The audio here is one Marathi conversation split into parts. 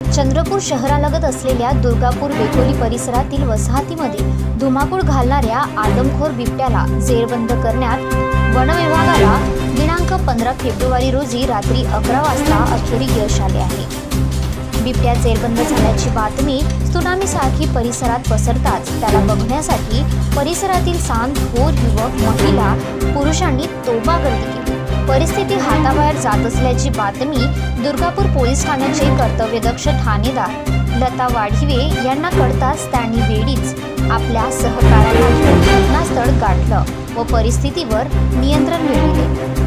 चंद्रपूर शहरालगत असलेल्या दुर्गापूर वेकोली परिसरातील वसाहतीमध्ये धुमाकूळ घालणाऱ्या आदमखोर बिबट्याला जेरबंद करण्यात वन विभागाला दिनांक 15 फेब्रुवारी रोजी रात्री 11 वाजता अखेरी यश आले आहे। बिबट्या जेरबंद झाल्याची बातमी त्सुनामीसारखी परिसरात पसरताच त्याला बघण्यासाठी परिसरातील शांत थोर युवक, महिला, पुरुषांनी तोबा गर्दी केली। परिस्थिती हाताबाहेर जात असल्याची बातमी दुर्गापूर पोलीस ठाण्याचे कर्तव्यदक्ष ठाणेदार लता वाढिवे यांना कळताच त्यांनी वेळीच आपल्या सहकार्यांना घटनास्थळ गाठलं व परिस्थितीवर नियंत्रण मिळवले।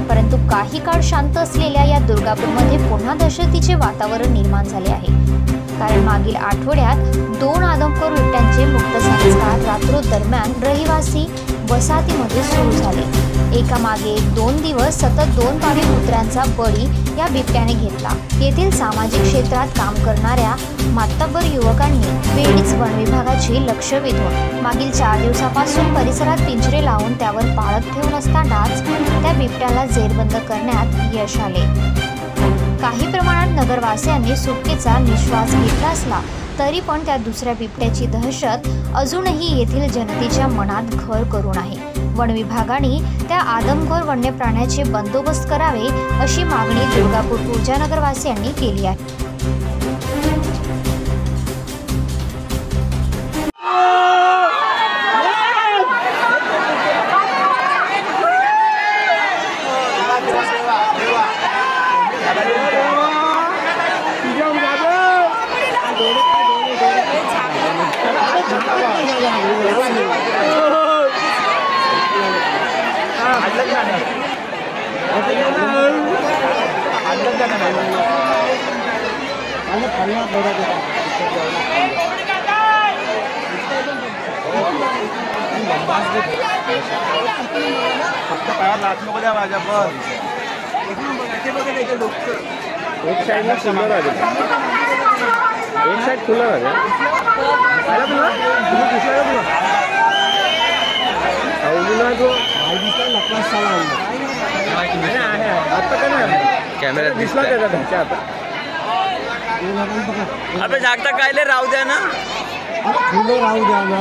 परंतु काही काळ शांत असलेल्या या दुर्गापूरमध्ये पुन्हा दहशतीचे वातावरण निर्माण झाले आहे। कारण मागील आठवड्यात 2 आदमखोर बिबट्यांचे मुक्त संस्कार रात्रोदरम्यान रहिवासी वसाहतीमध्ये सुरू झाले। एकामागे 2 दिवस सतत 2 पाळीव कुत्र्यांचा बळी या बिबट्याने घेतला। येथील सामाजिक क्षेत्रात काम करणाऱ्या मातब्बर युवकांनी वेळीच वन विभागाचे लक्ष वेधून मागील 4 दिवसापासून परिसरात पिंजरे लावून त्यावर पाळत ठेवून असतानाच त्या बिबट्याला जेरबंद करण्यात यश आले। काही प्रमाणात नगरवासियांनी सुटकेचा निश्वास घेतला असला तरी पण त्या दुसऱ्या बिबट्याची दहशत अजूनही येथील जनतेच्या मनात घर करून आहे। वन विभागाने त्या आदमखोर वन्य प्राण्याचे बंदोबस्त करावे अशी मागणी दुर्गापूर ऊर्जा नगरवासियांनी केली आहे। एक साइड में खुला रहा एक साइड खुला रहा कैमरा दिसला त्याचा आता अबे जागता कायले राहू द्या ना, राहू द्या ना,